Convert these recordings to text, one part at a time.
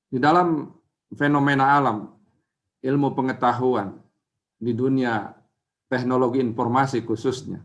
Di dalam fenomena alam, ilmu pengetahuan, di dunia teknologi informasi khususnya,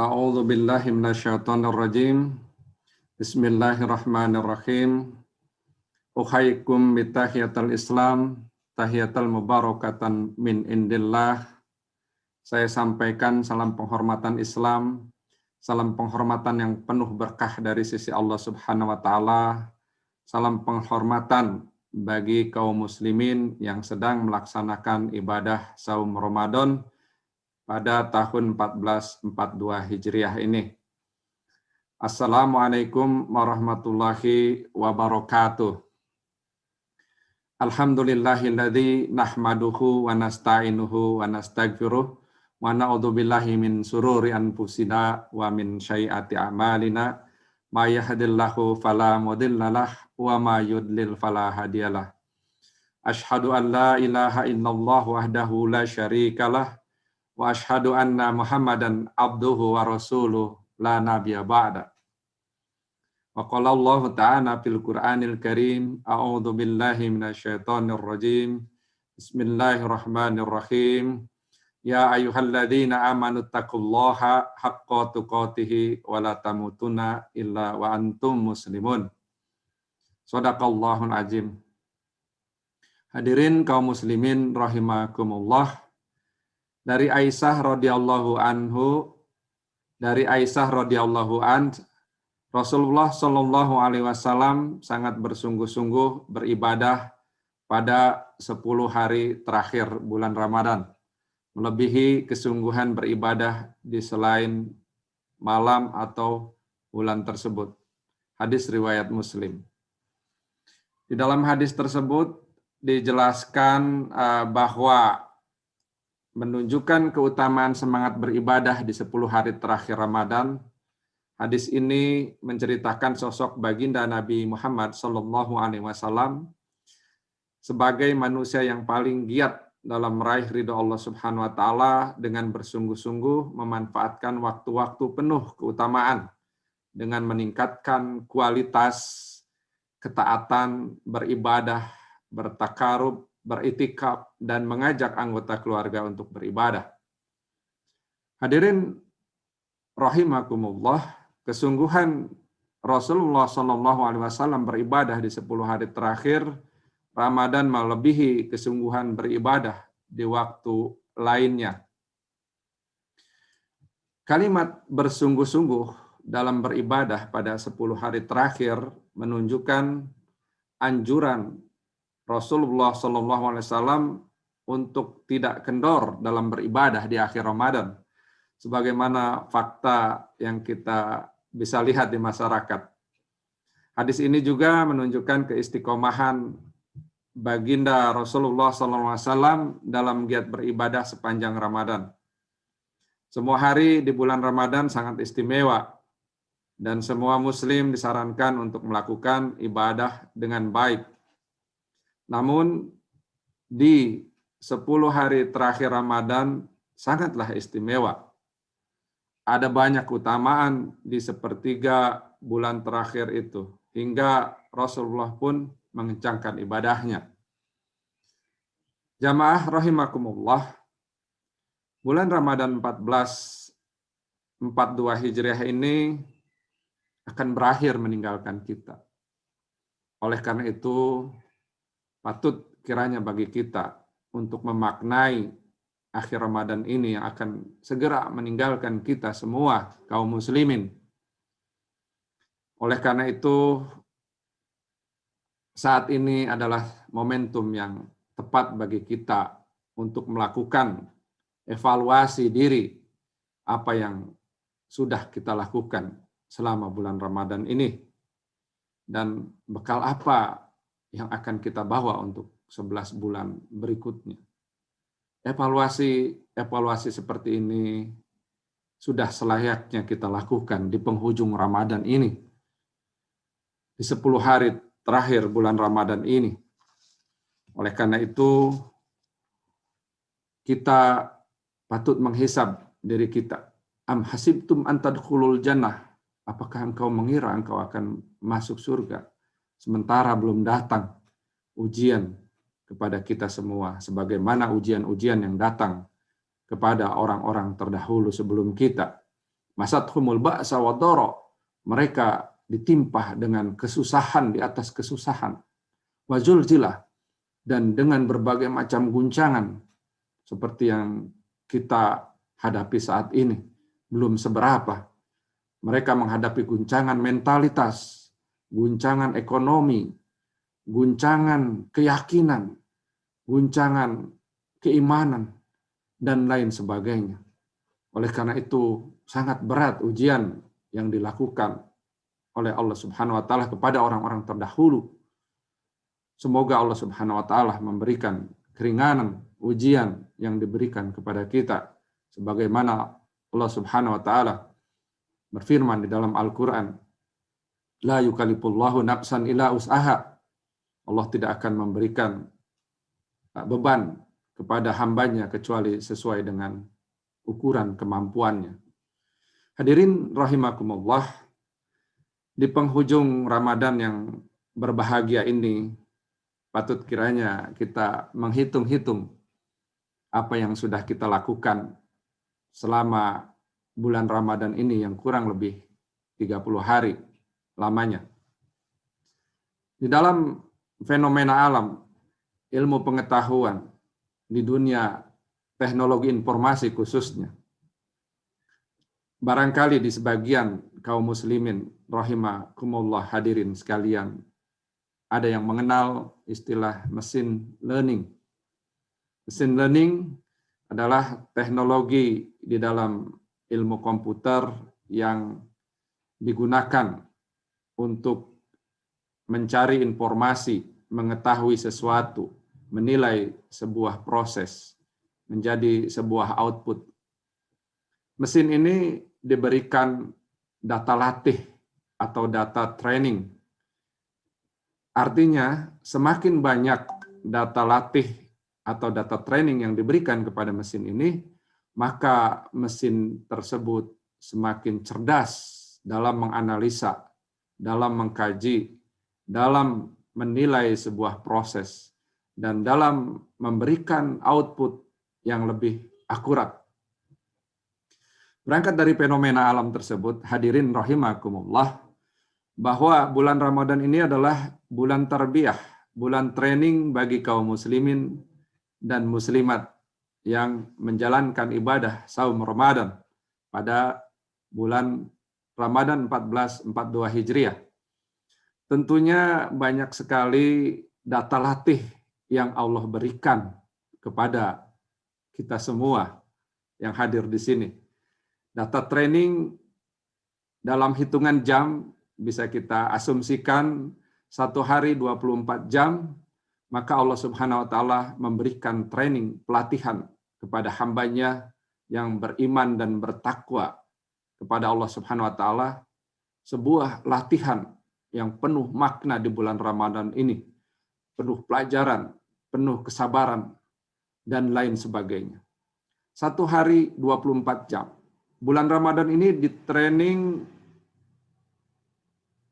A'udzu billahi minasyaitonir rajim. Bismillahirrahmanirrahim. Uhaikum bitahiyatul Islam, tahiyatul mubarakatan min indillah. Saya sampaikan salam penghormatan Islam, salam penghormatan yang penuh berkah dari sisi Allah Subhanahu wa taala. Salam penghormatan bagi kaum muslimin yang sedang melaksanakan ibadah saum Ramadan pada tahun 1442 Hijriah ini. Assalamualaikum warahmatullahi wabarakatuh. Alhamdulillahilladzi nahmaduhu wa nasta'inuhu wa nastaghfiruh wa na'udzu billahi min sururi anfusina wa min sayyiati a'malina may yahdihillahu fala mudhillalah wa may yudlil fala hadiyalah. Asyhadu an la ilaha illallah wahdahu la syarikalah wa asyhadu anna Muhammadan abduhu wa rasuluh la nabiyya ba'da. Wa qala Allah ta'ala fil Qur'anil Karim, a'udzu billahi minasyaitonir rajim. Bismillahirrahmanirrahim. Ya ayyuhalladzina amanu taqullaha haqqa tuqatih wa la tamutunna illa wa antum muslimun. Shadaqallahul azim. Hadirin kaum muslimin rahimakumullah. Dari Aisyah radhiyallahu an, Rasulullah Shallallahu Alaihi Wasallam sangat bersungguh-sungguh beribadah pada 10 hari terakhir bulan Ramadan, melebihi kesungguhan beribadah di selain malam atau bulan tersebut. Hadis riwayat Muslim. Di dalam hadis tersebut dijelaskan bahwa menunjukkan keutamaan semangat beribadah di 10 hari terakhir Ramadan. Hadis ini menceritakan sosok baginda Nabi Muhammad Sallallahu Alaihi Wasallam sebagai manusia yang paling giat dalam meraih ridho Allah Subhanahu Wa Taala dengan bersungguh-sungguh memanfaatkan waktu-waktu penuh keutamaan dengan meningkatkan kualitas ketaatan, beribadah, bertakarub, beritikaf, dan mengajak anggota keluarga untuk beribadah. Hadirin rahimakumullah. Kesungguhan Rasulullah Shallallahu Alaihi Wasallam beribadah di 10 hari terakhir Ramadan melebihi kesungguhan beribadah di waktu lainnya. Kalimat bersungguh-sungguh dalam beribadah pada 10 hari terakhir menunjukkan anjuran Rasulullah Shallallahu Alaihi Wasallam untuk tidak kendor dalam beribadah di akhir Ramadan, sebagaimana fakta yang kita bisa lihat di masyarakat. Hadis ini juga menunjukkan keistiqomahan baginda Rasulullah SAW dalam giat beribadah sepanjang Ramadan. Semua hari di bulan Ramadan sangat istimewa, dan semua muslim disarankan untuk melakukan ibadah dengan baik. Namun, di 10 hari terakhir Ramadan sangatlah istimewa. Ada banyak keutamaan di sepertiga bulan terakhir itu, hingga Rasulullah pun mengencangkan ibadahnya. Jamaah rahimakumullah, bulan Ramadan 1442 Hijriah ini akan berakhir meninggalkan kita. Oleh karena itu, patut kiranya bagi kita untuk memaknai akhir Ramadan ini yang akan segera meninggalkan kita semua kaum muslimin. Oleh karena itu, saat ini adalah momentum yang tepat bagi kita untuk melakukan evaluasi diri apa yang sudah kita lakukan selama bulan Ramadan ini, dan bekal apa yang akan kita bawa untuk 11 bulan berikutnya. Evaluasi seperti ini sudah selayaknya kita lakukan di penghujung Ramadan ini, di 10 hari terakhir bulan Ramadan ini. Oleh karena itu, kita patut menghisab diri kita. Am hasibtum an tadkhulul jannah? Apakah engkau mengira engkau akan masuk surga sementara belum datang ujian kepada kita semua, sebagaimana ujian-ujian yang datang kepada orang-orang terdahulu sebelum kita. Masathumul ba'sa wa dara, mereka ditimpa dengan kesusahan di atas kesusahan. Wa zulzilah, dan dengan berbagai macam guncangan seperti yang kita hadapi saat ini, belum seberapa. Mereka menghadapi guncangan mentalitas, guncangan ekonomi, guncangan keyakinan, guncangan keimanan, dan lain sebagainya. Oleh karena itu, sangat berat ujian yang dilakukan oleh Allah Subhanahu wa Ta'ala kepada orang-orang terdahulu. Semoga Allah Subhanahu wa Ta'ala memberikan keringanan ujian yang diberikan kepada kita, sebagaimana Allah Subhanahu wa Ta'ala berfirman di dalam Al-Quran, la yukallifullahu nafsan illa us'aha. Allah tidak akan memberikan beban kepada hambanya kecuali sesuai dengan ukuran kemampuannya. Hadirin rahimakumullah, di penghujung Ramadan yang berbahagia ini, patut kiranya kita menghitung-hitung apa yang sudah kita lakukan selama bulan Ramadan ini yang kurang lebih 30 hari lamanya. Di dalam fenomena alam, ilmu pengetahuan, di dunia teknologi informasi khususnya, barangkali di sebagian kaum muslimin rahimakumullah hadirin sekalian, ada yang mengenal istilah mesin learning. Mesin learning adalah teknologi di dalam ilmu komputer yang digunakan untuk mencari informasi, mengetahui sesuatu, menilai sebuah proses, menjadi sebuah output. Mesin ini diberikan data latih atau data training. Artinya, semakin banyak data latih atau data training yang diberikan kepada mesin ini, maka mesin tersebut semakin cerdas dalam menganalisa, dalam mengkaji, dalam menilai sebuah proses, dan dalam memberikan output yang lebih akurat. Berangkat dari fenomena alam tersebut, hadirin rahimakumullah, bahwa bulan Ramadan ini adalah bulan tarbiyah, bulan training bagi kaum muslimin dan muslimat yang menjalankan ibadah saum Ramadan pada bulan Ramadan 1442 Hijriah. Tentunya banyak sekali data latih yang Allah berikan kepada kita semua yang hadir di sini. Data training dalam hitungan jam bisa kita asumsikan 1 hari 24 jam, maka Allah Subhanahu wa Ta'ala memberikan training, pelatihan kepada hambanya yang beriman dan bertakwa kepada Allah Subhanahu wa Ta'ala, sebuah latihan yang penuh makna di bulan Ramadan ini, penuh pelajaran, penuh kesabaran, dan lain sebagainya. 1 hari 24 jam. Bulan Ramadan ini di training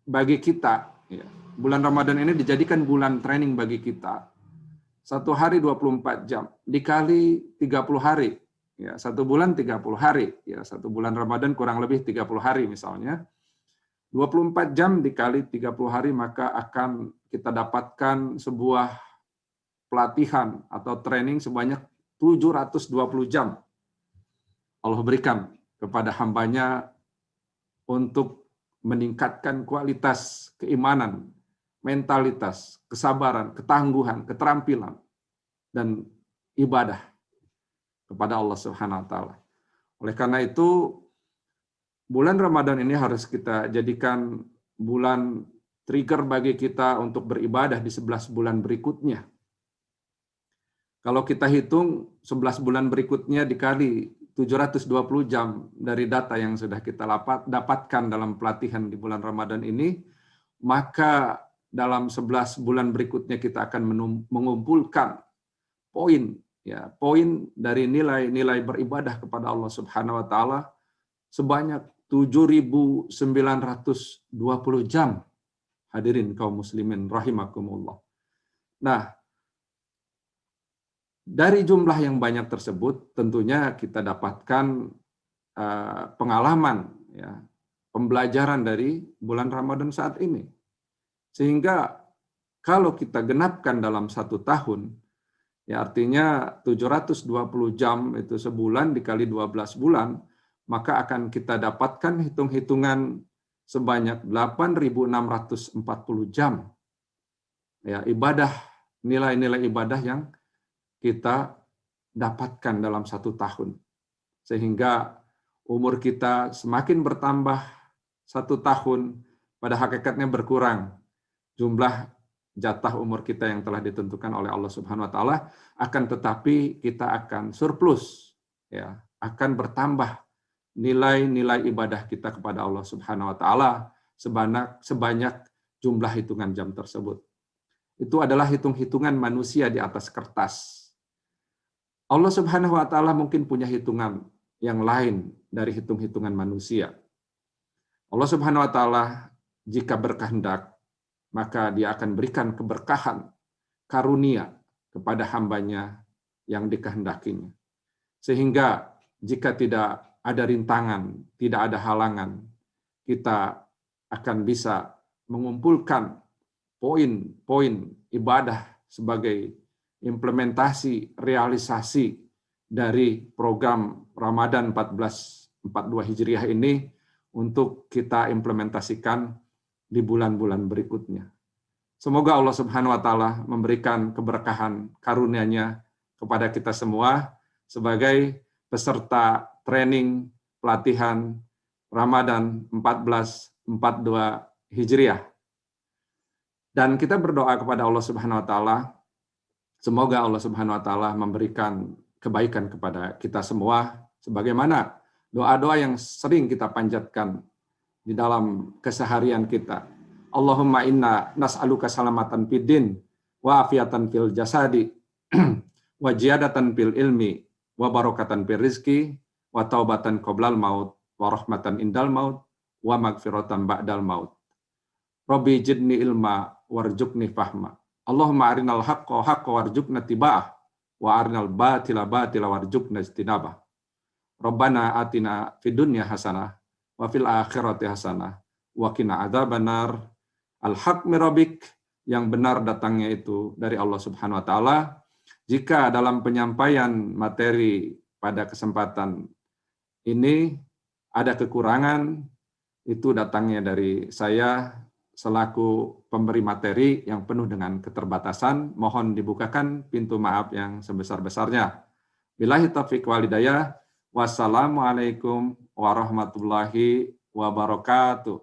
bagi kita, ya. Bulan Ramadan ini dijadikan bulan training bagi kita. 1 hari 24 jam dikali 30 hari. Ya, 1 bulan 30 hari. Ya, 1 bulan Ramadan kurang lebih 30 hari misalnya. 24 jam dikali 30 hari, maka akan kita dapatkan sebuah pelatihan atau training sebanyak 720 jam. Allah berikan kepada hambanya untuk meningkatkan kualitas keimanan, mentalitas, kesabaran, ketangguhan, keterampilan, dan ibadah kepada Allah Subhanahu wa Ta'ala. Oleh karena itu, bulan Ramadan ini harus kita jadikan bulan trigger bagi kita untuk beribadah di 11 bulan berikutnya. Kalau kita hitung 11 bulan berikutnya dikali 720 jam dari data yang sudah kita dapatkan dalam pelatihan di bulan Ramadan ini, maka dalam 11 bulan berikutnya kita akan mengumpulkan poin dari nilai-nilai beribadah kepada Allah Subhanahu wa taala sebanyak 7.920 jam. Hadirin kaum muslimin rahimakumullah. Nah, dari jumlah yang banyak tersebut tentunya kita dapatkan pengalaman, pembelajaran dari bulan Ramadan saat ini. Sehingga kalau kita genapkan dalam 1 tahun, ya artinya 720 jam itu sebulan dikali 12 bulan, maka akan kita dapatkan hitung-hitungan sebanyak 8.640 jam. Ya, nilai-nilai ibadah yang kita dapatkan dalam 1 tahun. Sehingga umur kita semakin bertambah 1 tahun, pada hakikatnya berkurang jumlah jatah umur kita yang telah ditentukan oleh Allah Subhanahu wa taala, akan tetapi kita akan surplus, akan bertambah nilai-nilai ibadah kita kepada Allah Subhanahu wa taala sebanyak jumlah hitungan jam tersebut. Itu adalah hitung-hitungan manusia di atas kertas. Allah Subhanahu wa taala mungkin punya hitungan yang lain dari hitung-hitungan manusia. Allah Subhanahu wa taala jika berkehendak, maka Dia akan berikan keberkahan, karunia kepada hambanya yang dikehendakinya. Sehingga jika tidak ada rintangan, tidak ada halangan, kita akan bisa mengumpulkan poin-poin ibadah sebagai implementasi, realisasi dari program Ramadan 1442 Hijriah ini untuk kita implementasikan di bulan-bulan berikutnya. Semoga Allah Subhanahu wa taala memberikan keberkahan karunia-Nya kepada kita semua sebagai peserta training pelatihan Ramadan 1442 Hijriah. Dan kita berdoa kepada Allah Subhanahu wa taala, semoga Allah Subhanahu wa taala memberikan kebaikan kepada kita semua sebagaimana doa-doa yang sering kita panjatkan di dalam keseharian kita. Allahumma inna nas'aluka salamatan fid din wa afiatan fil jasadi wa ziyadatan fil ilmi wa barakatan fil rizki wa taubatan qoblal maut wa rahmatan indal maut wa magfiratan ba'dal maut. Rabbi jidni ilma warzuqni fahma. Allahumma arinal haqqa haqqa warzuqna tiba'ah wa arinal batila batila warzuqna istinabah. Rabbana atina fid dunya hasanah wa fil akhirati hasanah wa qina adzabannar. Al-haq min rabbik, yang benar datangnya itu dari Allah Subhanahu wa taala. Jika dalam penyampaian materi pada kesempatan ini ada kekurangan, itu datangnya dari saya selaku pemberi materi yang penuh dengan keterbatasan. Mohon dibukakan pintu maaf yang sebesar-besarnya. Billahi taufiq wal hidayah. Wassalamualaikum warahmatullahi wabarakatuh.